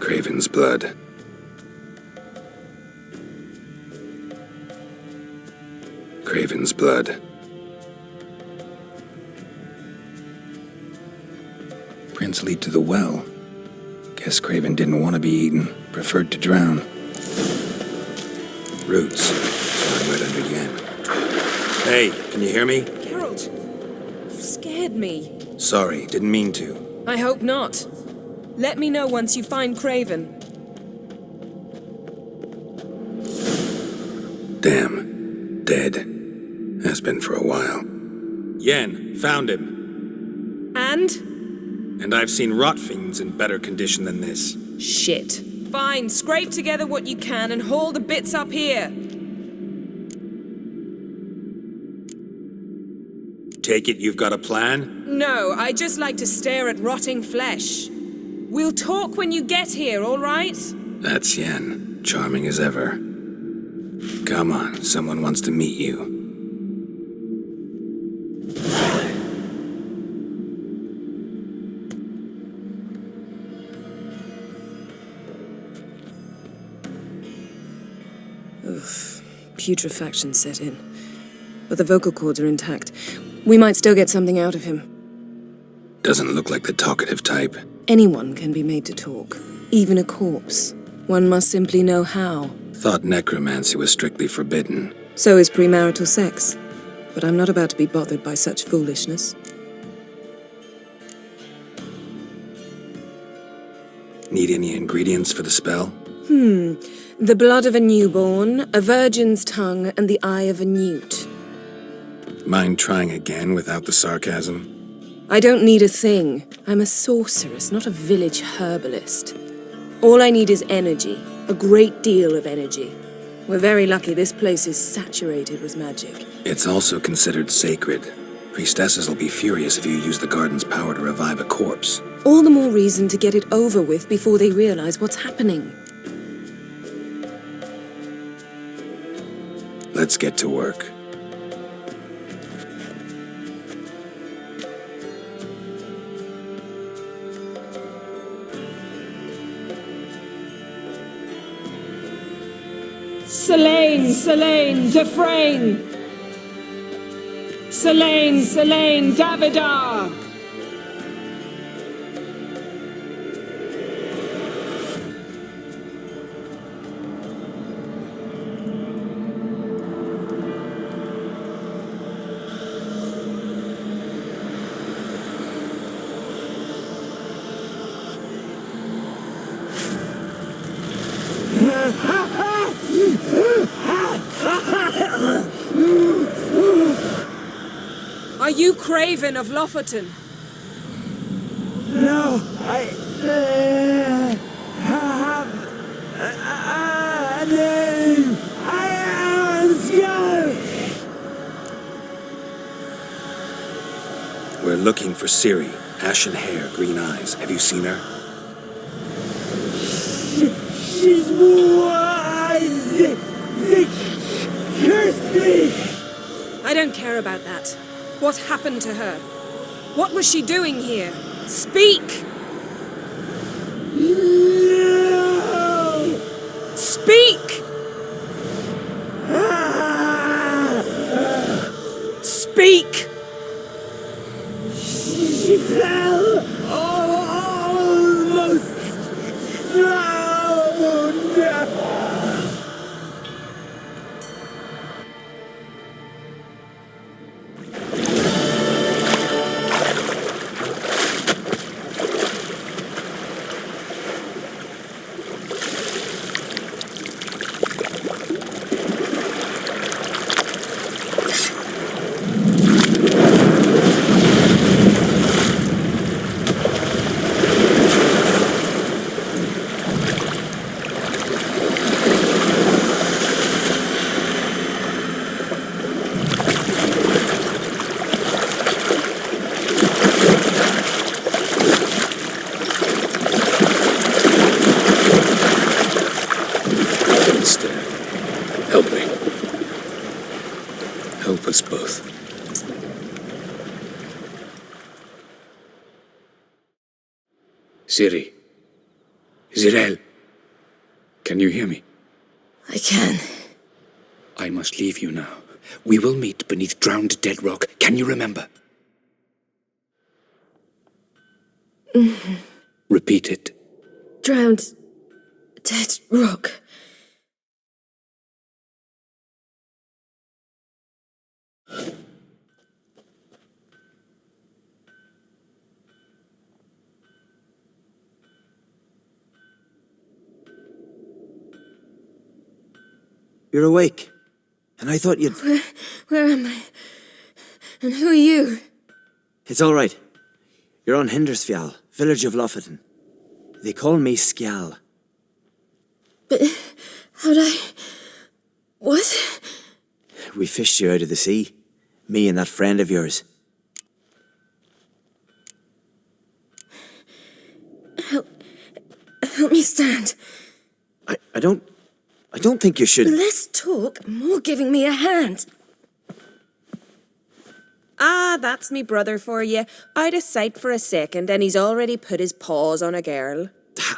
Craven's blood. Craven's blood. Prints lead to the well. Guess Craven didn't want to be eaten, preferred to drown. Roots. So I went under Yen. Hey, can you hear me? Geralt, you scared me. Sorry, didn't mean to. I hope not. Let me know once you find Craven. Damn. Dead. Has been for a while. Yen, found him. And? And I've seen rot fiends in better condition than this. Shit. Fine, scrape together what you can and haul the bits up here. Take it you've got a plan? No, I just like to stare at rotting flesh. We'll talk when you get here, all right? That's Yen. Charming as ever. Come on, someone wants to meet you. Oof. Putrefaction set in. But the vocal cords are intact. We might still get something out of him. Doesn't look like the talkative type. Anyone can be made to talk. Even a corpse. One must simply know how. Thought necromancy was strictly forbidden. So is premarital sex. But I'm not about to be bothered by such foolishness. Need any ingredients for the spell? The blood of a newborn, a virgin's tongue, and the eye of a newt. Mind trying again without the sarcasm? I don't need a thing. I'm a sorceress, not a village herbalist. All I need is energy. A great deal of energy. We're very lucky this place is saturated with magic. It's also considered sacred. Priestesses will be furious if you use the garden's power to revive a corpse. All the more reason to get it over with before they realize what's happening. Let's get to work. Selene, Defrain! Selene, Davidar! Are you Craven of Lofoten? No, I have a name. I ask you. We're looking for Ciri. Ashen hair, green eyes. Have you seen her? She's wise. They cursed me. I don't care about that. What happened to her? What was she doing here? Speak! No. Speak! Speak! She fell almost drowned. Help me. Help us both. Ciri, Zirel, can you hear me? I can. I must leave you now. We will meet beneath drowned dead rock. Can you remember? Repeat it. Drowned. Dead rock. You're awake. And I thought you'd... Where am I? And who are you? It's all right. You're on Hindersfjall, village of Lofoten. They call me Skjal. But how'd I... What? We fished you out of the sea. Me and that friend of yours. Help me stand. I don't think you should... Less talk, more giving me a hand. Ah, that's me brother for you. Out of sight for a second, and he's already put his paws on a girl.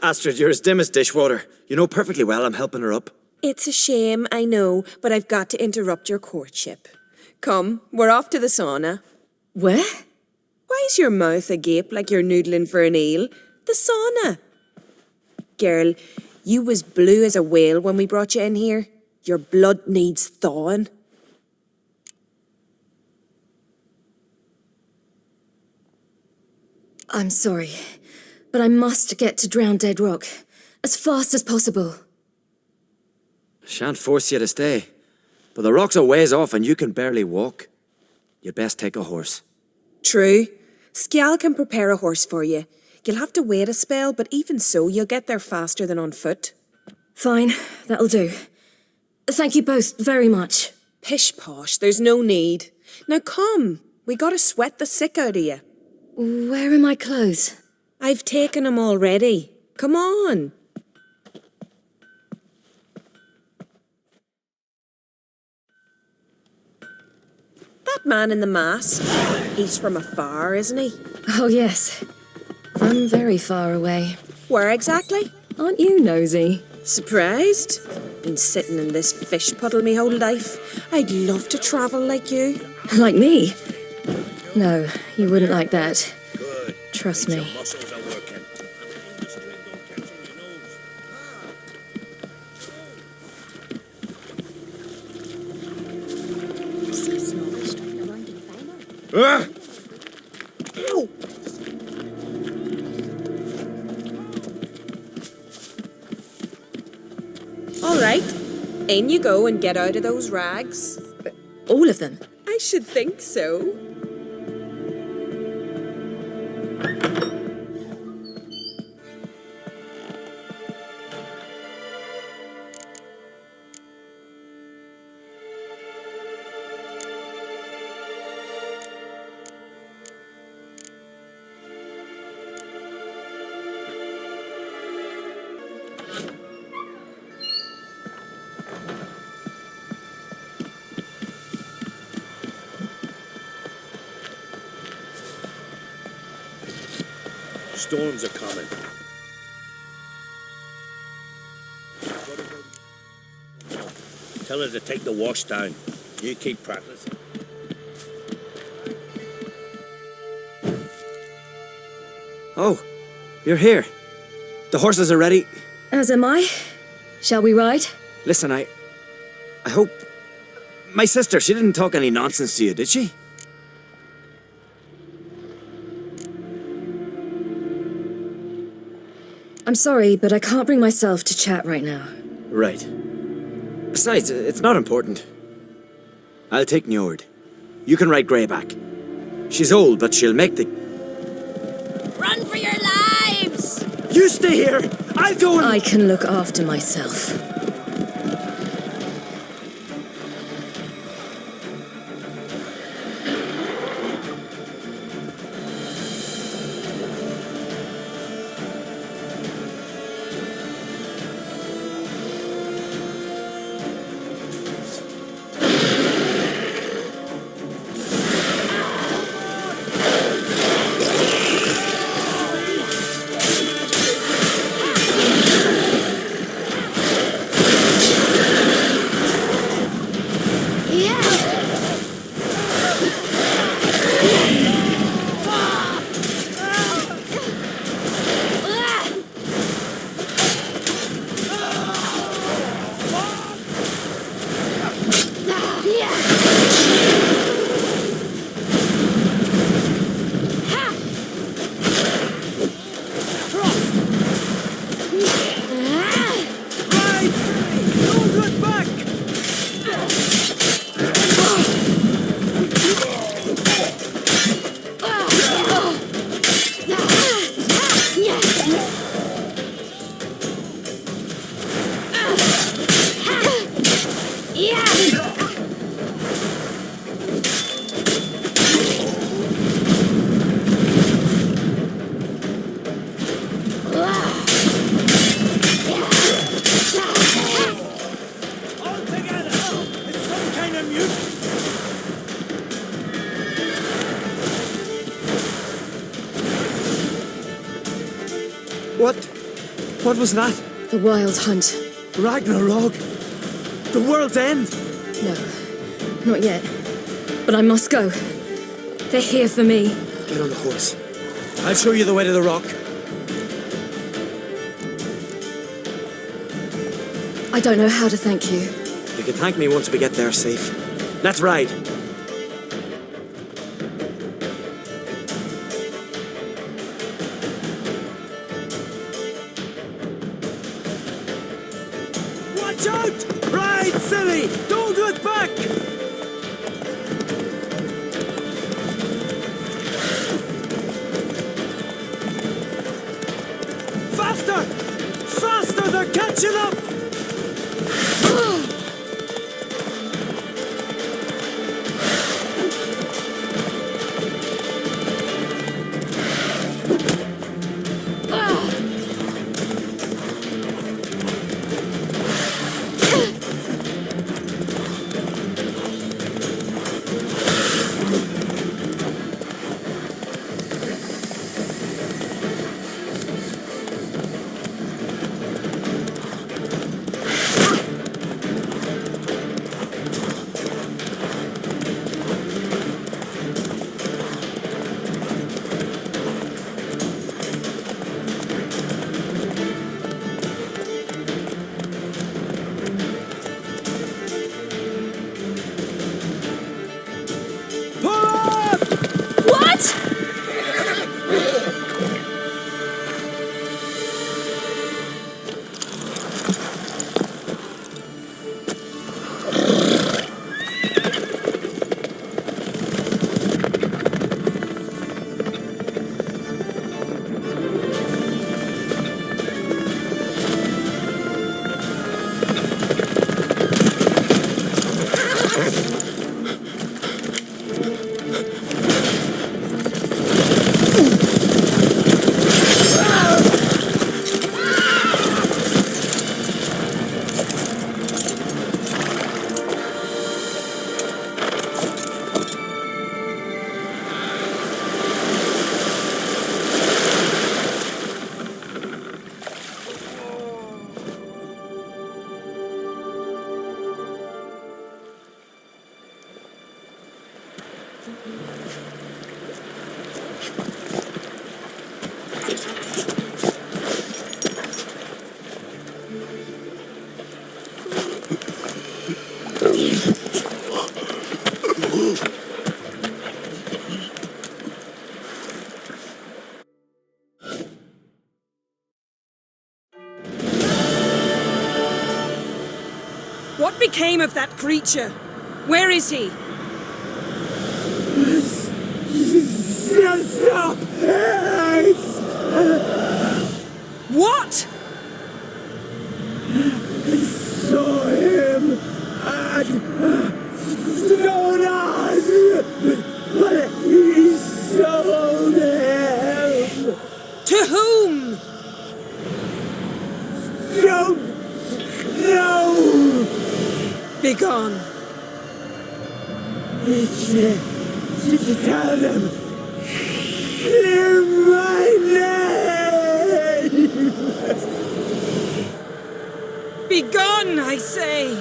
Astrid, you're as dim as dishwater. You know perfectly well I'm helping her up. It's a shame, I know, but I've got to interrupt your courtship. Come, we're off to the sauna. Where? Why's your mouth agape like you're noodling for an eel? The sauna. Girl, you was blue as a whale when we brought you in here. Your blood needs thawing. I'm sorry, but I must get to Drowned Dead Rock as fast as possible. Shan't force you to stay. But the rock's a ways off and you can barely walk. You'd best take a horse. True. Skjal can prepare a horse for you. You'll have to wait a spell, but even so, you'll get there faster than on foot. Fine, that'll do. Thank you both very much. Pish posh, there's no need. Now come, we gotta sweat the sick out of you. Where are my clothes? I've taken them already. Come on. That man in the mask, he's from afar, isn't he? Oh yes, from very far away. Where exactly? Aren't you nosy? Surprised? Been sitting in this fish puddle me whole life. I'd love to travel like you. Like me? No, you wouldn't like that. Trust me. Muscles are working. Ow! All right, in you go and get out of those rags. All of them? I should think so. Storms are coming. Tell her to take the wash down. You keep practicing. Oh, you're here. The horses are ready. As am I. Shall we ride? Listen, I hope... My sister, she didn't talk any nonsense to you, did she? I'm sorry, but I can't bring myself to chat right now. Right. Besides, it's not important. I'll take Njord. You can ride Greyback. She's old, but she'll make the... Run for your lives! You stay here! I'll go and... I can look after myself. All together! It's some kind of mute! What was that? The Wild Hunt. Ragnarok? The world's end? No, not yet. But I must go. They're here for me. Get on the horse. I'll show you the way to the rock. I don't know how to thank you. You can thank me once we get there safe. Let's ride. Watch out! Ride, silly! Don't look back! Faster! Faster! They're catching up! What became of that creature? Where is he? What? Saw him at Stonas, but he sold him. To whom? Don't know. Begone. Tell them. Clear my name. Begone, I say.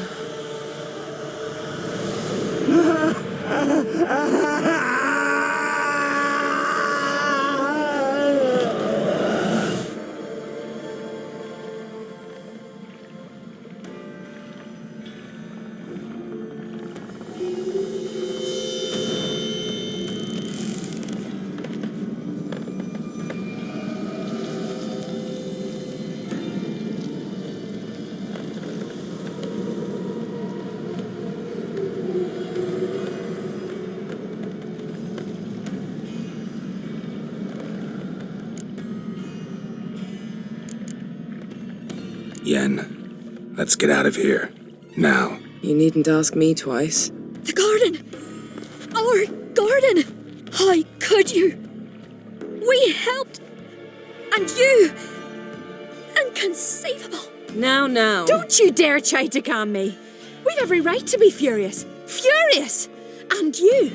Yen, let's get out of here. Now. You needn't ask me twice. The garden! Our garden! How could you? We helped! And you! Inconceivable! Now. Don't you dare try to calm me. We've every right to be furious. Furious! And you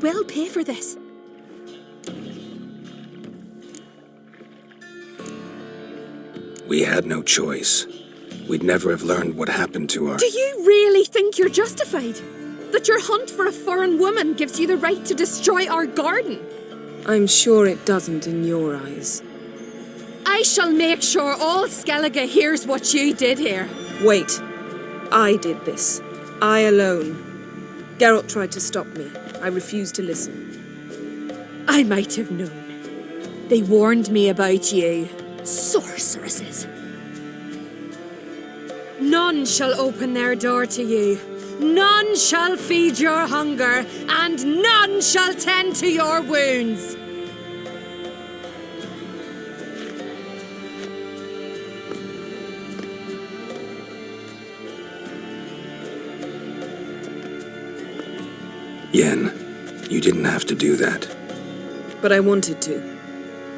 will pay for this. We had no choice. We'd never have learned what happened to our... Do you really think you're justified? That your hunt for a foreign woman gives you the right to destroy our garden? I'm sure it doesn't in your eyes. I shall make sure all Skellige hears what you did here. Wait. I did this. I alone. Geralt tried to stop me. I refused to listen. I might have known. They warned me about you. Sorceresses. None shall open their door to you. None shall feed your hunger, and none shall tend to your wounds. Yen, you didn't have to do that. But I wanted to.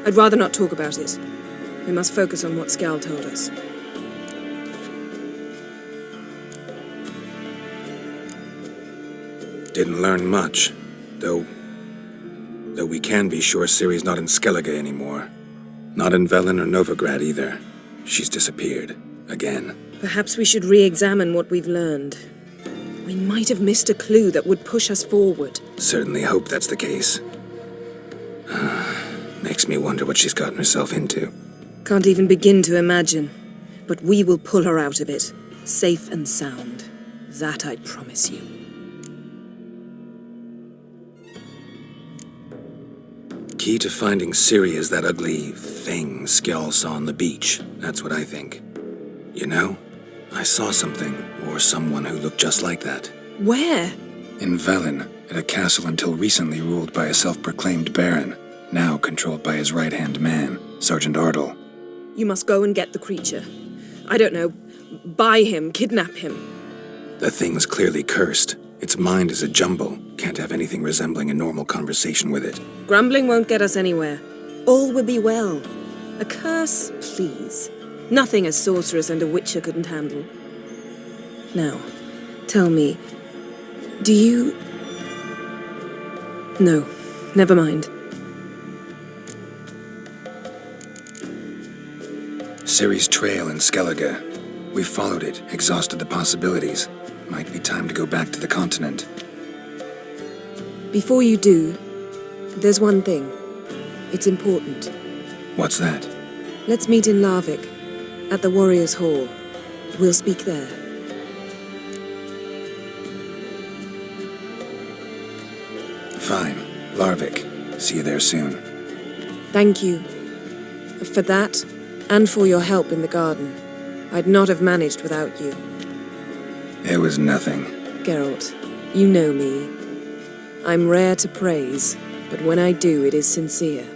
I'd rather not talk about it. We must focus on what Skal told us. Didn't learn much, though we can be sure Ciri's not in Skellige anymore. Not in Velen or Novigrad either. She's disappeared. Again. Perhaps we should re-examine what we've learned. We might have missed a clue that would push us forward. Certainly hope that's the case. Makes me wonder what she's gotten herself into. Can't even begin to imagine. But we will pull her out of it. Safe and sound. That I promise you. Key to finding Ciri is that ugly thing Skjall saw on the beach. That's what I think. You know, I saw something, or someone who looked just like that. Where? In Velen, at a castle until recently ruled by a self-proclaimed baron, now controlled by his right-hand man, Sergeant Ardle. You must go and get the creature. I don't know, buy him, kidnap him. The thing's clearly cursed. Its mind is a jumble. Can't have anything resembling a normal conversation with it. Grumbling won't get us anywhere. All will be well. A curse, please. Nothing a sorceress and a witcher couldn't handle. Now, tell me, do you... No, never mind. Ciri's trail in Skellige. We've followed it, exhausted the possibilities. Might be time to go back to the continent. Before you do, there's one thing. It's important. What's that? Let's meet in Larvik, at the Warriors' Hall. We'll speak there. Fine. Larvik. See you there soon. Thank you. For that, and for your help in the garden. I'd not have managed without you. It was nothing. Geralt, you know me. I'm rare to praise, but when I do, it is sincere.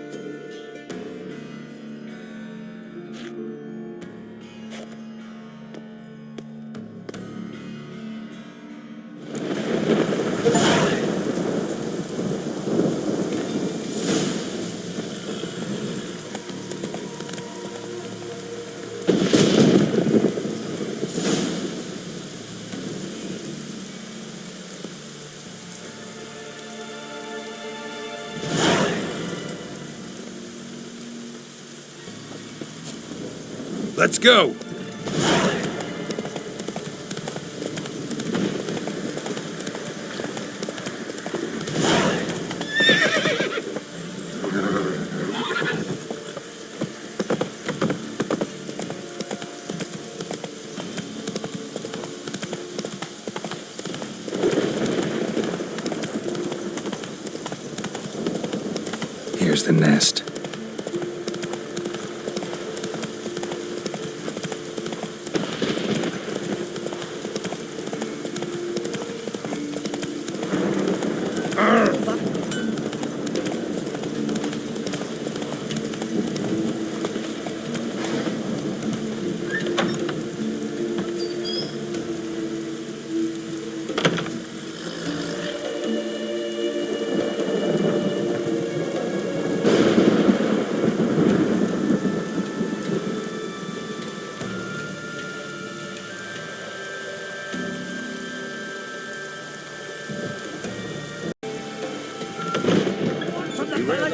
Let's go! Here's the nest.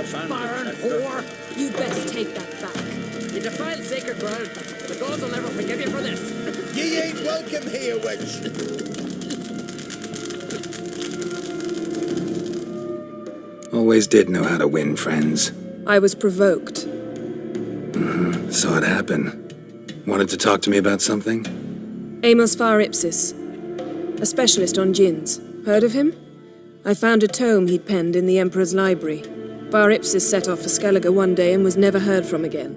aspiring whore! You'd best take that back. You defiled sacred ground. The gods will never forgive you for this. Ye ain't welcome here, witch. Always did know how to win friends. I was provoked. Saw it happen. Wanted to talk to me about something? Amos Far Ipsis, a specialist on djinns. Heard of him? I found a tome he'd penned in the Emperor's library. Far Ipsis set off for Skellige one day and was never heard from again.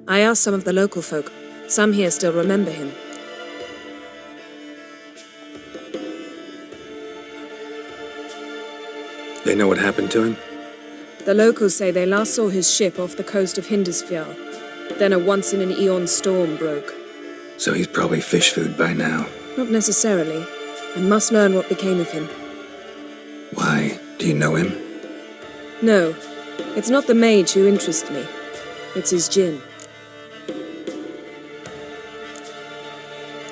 I asked some of the local folk. Some here still remember him. They know what happened to him? The locals say they last saw his ship off the coast of Hindisfjall. Then a once-in-an-eon storm broke. So he's probably fish food by now. Not necessarily. I must learn what became of him. Why? Do you know him? No, it's not the mage who interests me. It's his djinn.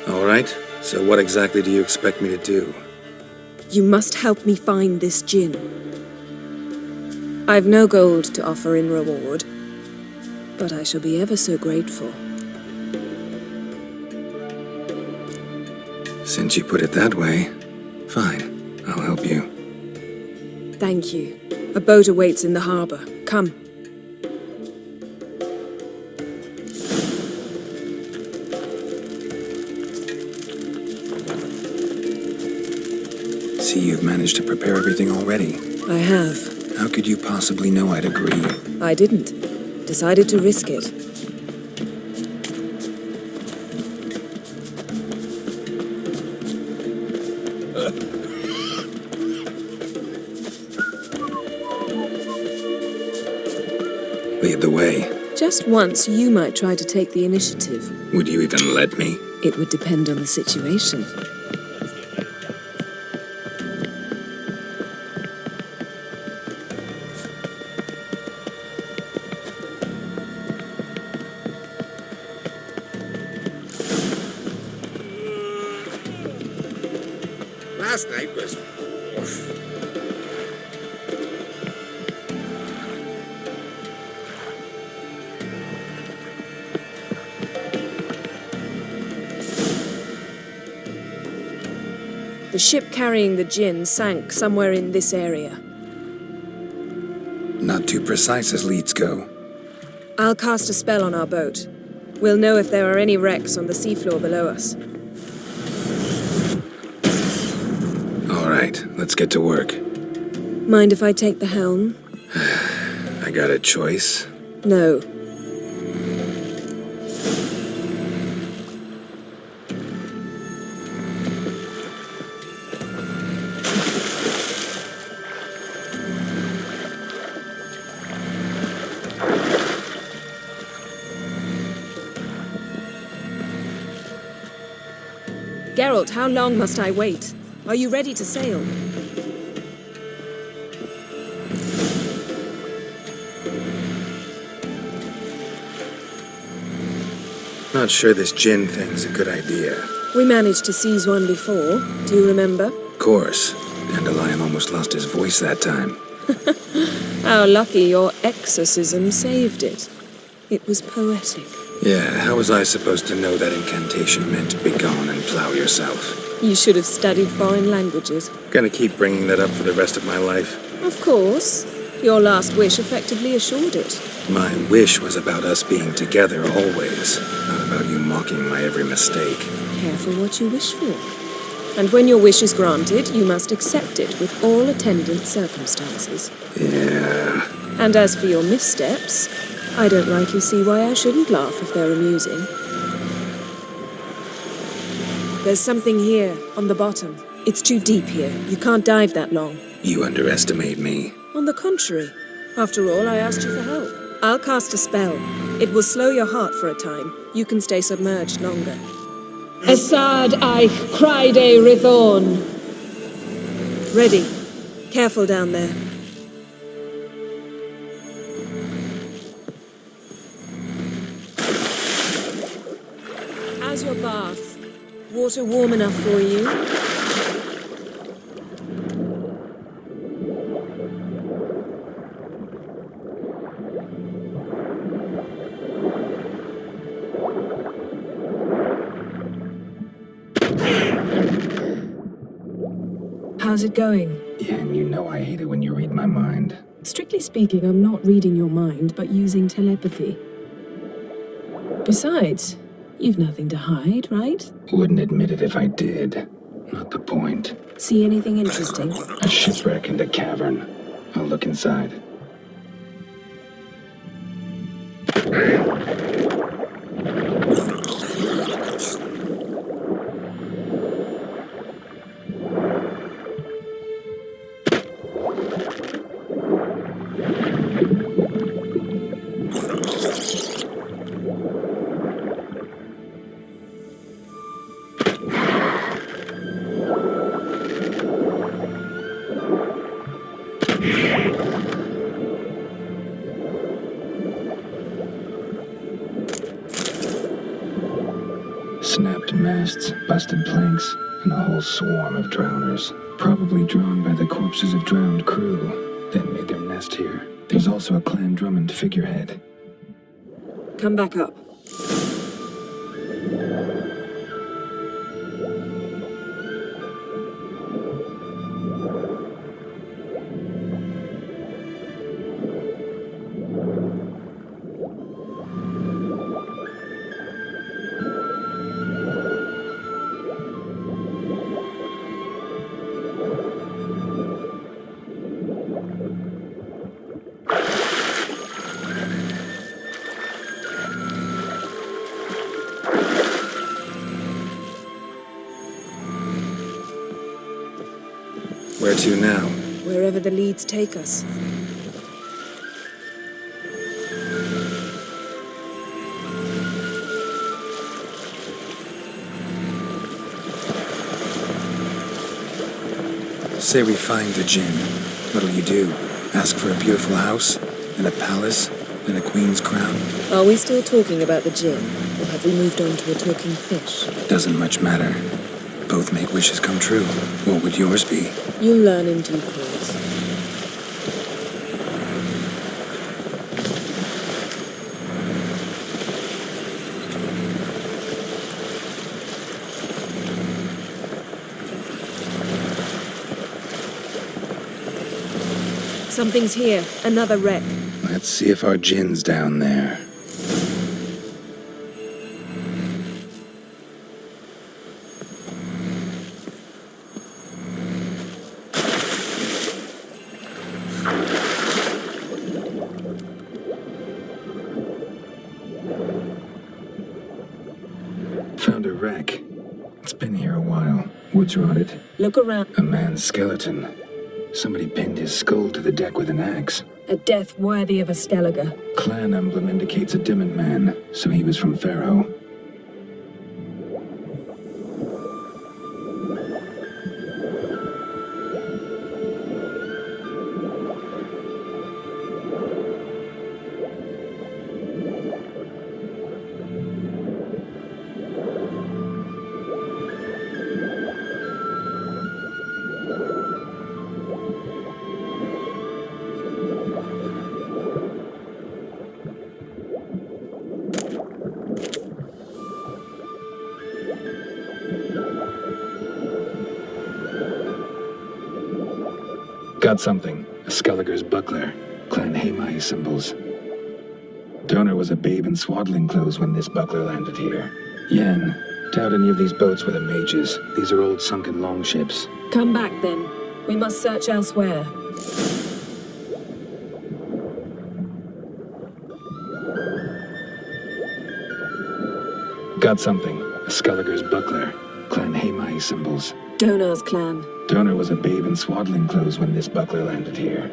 All right. So what exactly do you expect me to do? You must help me find this djinn. I've no gold to offer in reward, but I shall be ever so grateful. Since you put it that way, fine. I'll help you. Thank you. A boat awaits in the harbor. Come. See, you've managed to prepare everything already. I have. How could you possibly know I'd agree? I didn't. Decided to risk it. Lead the way. Just once, you might try to take the initiative. Would you even let me? It would depend on the situation. Last night was... The ship carrying the djinn sank somewhere in this area. Not too precise as leads go. I'll cast a spell on our boat. We'll know if there are any wrecks on the seafloor below us. All right, let's get to work. Mind if I take the helm? I got a choice. No. Geralt, how long must I wait? Are you ready to sail? Not sure this djinn thing's a good idea. We managed to seize one before. Do you remember? Of course. Dandelion almost lost his voice that time. How lucky your exorcism saved it. It was poetic. Yeah, how was I supposed to know that incantation meant begone and plow yourself? You should have studied foreign languages. Gonna keep bringing that up for the rest of my life. Of course. Your last wish effectively assured it. My wish was about us being together always, not about you mocking my every mistake. Careful what you wish for. And when your wish is granted, you must accept it with all attendant circumstances. Yeah. And as for your missteps, I don't rightly see why I shouldn't laugh if they're amusing. There's something here, on the bottom. It's too deep here. You can't dive that long. You underestimate me. On the contrary. After all, I asked you for help. I'll cast a spell. It will slow your heart for a time. You can stay submerged longer. Esad I Cryde Rithorn. Ready. Careful down there. How's your bath? Water warm enough for you? How's it going? Yeah, and you know I hate it when you read my mind. Strictly speaking, I'm not reading your mind, but using telepathy. Besides, you've nothing to hide, right? Wouldn't admit it if I did. Not the point. See anything interesting? A shipwreck and a cavern. I'll look inside. Snapped masts, busted planks, and a whole swarm of drowners. Probably drawn by the corpses of drowned crew, then made their nest here. There's also a Clan Drummond figurehead. Come back up. Where to now? Wherever the leads take us. Say we find the Jinn. What'll you do? Ask for a beautiful house? And a palace? And a queen's crown? Are we still talking about the Jinn? Or have we moved on to a talking fish? Doesn't much matter. Both make wishes come true. What would yours be? You'll learn in due course. Something's here. Another wreck. Let's see if our Jinn's down there. Found a wreck. It's been here a while. Wood's rotted. Look around. A man's skeleton. Somebody pinned his skull to the deck with an axe. A death worthy of a Skelliger. Clan emblem indicates a Dimmen man, so he was from Pharaoh. Got something. A Skelliger's buckler. Clan Hamai symbols. Donor was a babe in swaddling clothes when this buckler landed here. Yen, doubt any of these boats were the mages. These are old sunken longships. Come back then. We must search elsewhere. Got something. A Skelliger's buckler. Clan Hamai symbols. Donar's clan. Donor was a babe in swaddling clothes when this buckler landed here.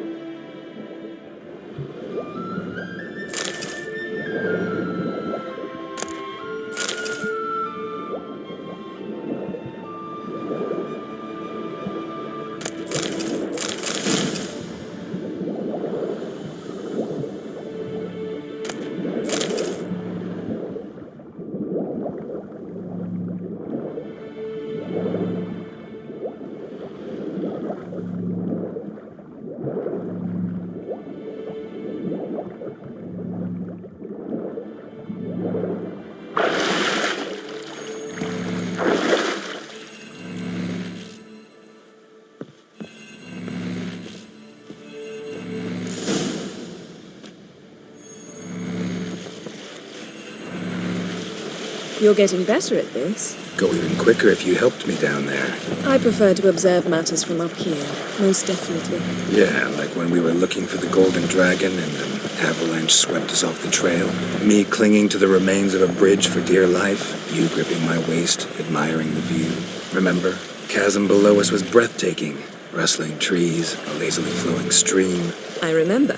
You're getting better at this. Go even quicker if you helped me down there. I prefer to observe matters from up here, most definitely. Yeah, like when we were looking for the Golden Dragon and an avalanche swept us off the trail. Me clinging to the remains of a bridge for dear life. You gripping my waist, admiring the view. Remember? Chasm below us was breathtaking. Rustling trees, a lazily flowing stream. I remember,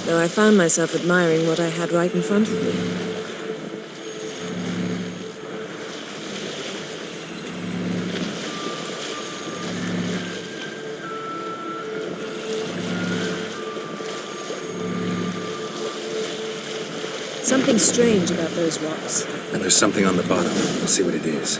though I found myself admiring what I had right in front of me. Something strange about those rocks. And there's something on the bottom. We'll see what it is.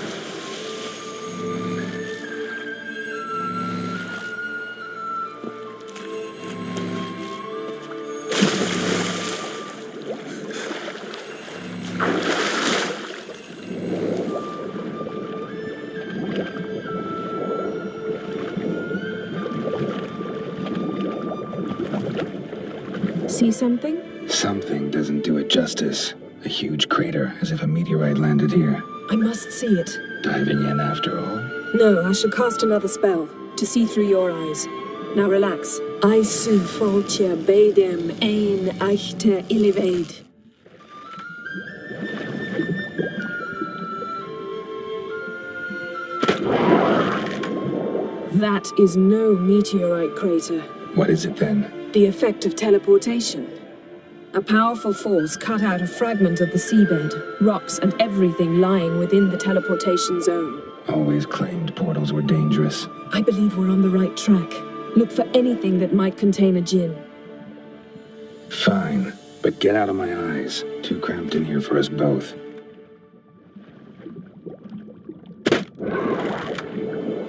See something? Something doesn't do it justice. A huge crater, as if a meteorite landed here. I must see it. Diving in after all? No, I should cast another spell, to see through your eyes. Now relax. I su foltia bedem ein eichte illivaid. That is no meteorite crater. What is it then? The effect of teleportation. A powerful force cut out a fragment of the seabed, rocks and everything lying within the teleportation zone. Always claimed portals were dangerous. I believe we're on the right track. Look for anything that might contain a djinn. Fine, but get out of my eyes. Too cramped in here for us both.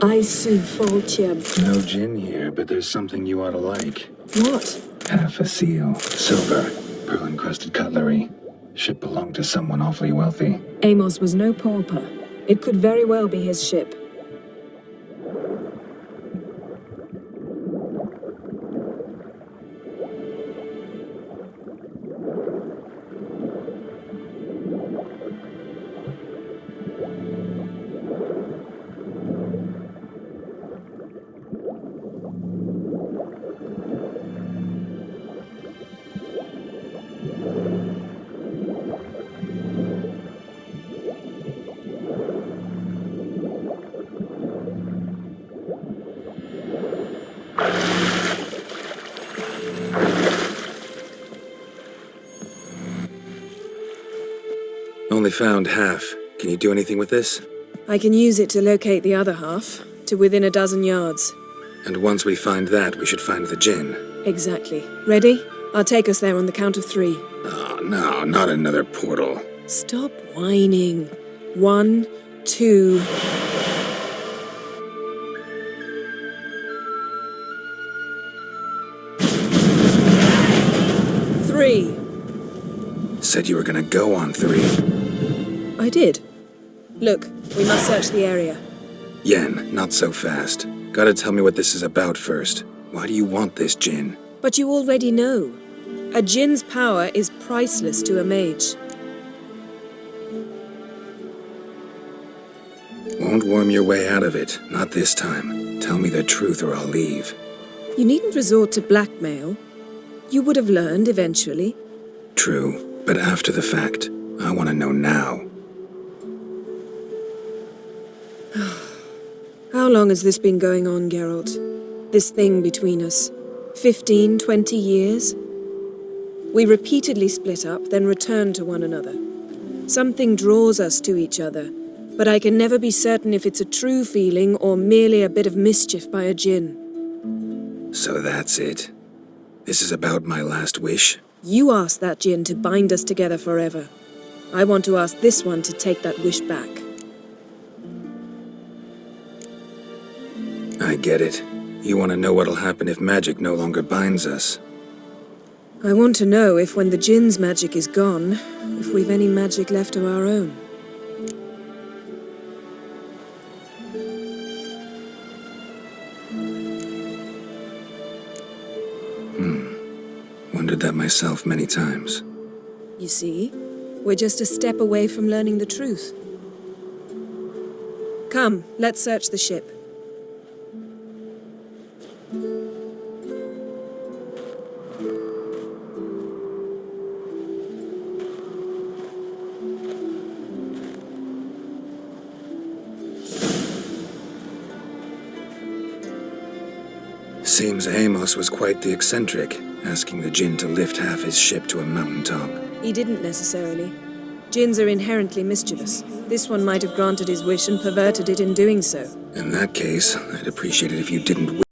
I su foltia. No gin here, but there's something you ought to like. What? Half a seal. Silver. Pearl-encrusted cutlery. Ship belonged to someone awfully wealthy. Amos was no pauper. It could very well be his ship. Only found half. Can you do anything with this? I can use it to locate the other half, to within a dozen yards. And once we find that, we should find the gin. Exactly. Ready? I'll take us there on the count of 3. Oh, no, not another portal. Stop whining. 1, 2... Three. Said you were gonna go on 3. I did. Look, we must search the area. Yen, not so fast. Gotta tell me what this is about first. Why do you want this gin? But you already know. A djinn's power is priceless to a mage. Won't worm your way out of it. Not this time. Tell me the truth or I'll leave. You needn't resort to blackmail. You would have learned eventually. True, but after the fact. I want to know now. How long has this been going on, Geralt? This thing between us? 15, 20 years? We repeatedly split up, then returned to one another. Something draws us to each other, but I can never be certain if it's a true feeling or merely a bit of mischief by a djinn. So that's it. This is about my last wish? You asked that djinn to bind us together forever. I want to ask this one to take that wish back. I get it. You want to know what'll happen if magic no longer binds us. I want to know if when the djinn's magic is gone, if we've any magic left of our own. Wondered that myself many times. You see? We're just a step away from learning the truth. Come, let's search the ship. Seems Amos was quite the eccentric, asking the Jinn to lift half his ship to a mountaintop. He didn't necessarily. Jinns are inherently mischievous. This one might have granted his wish and perverted it in doing so. In that case, I'd appreciate it if you didn't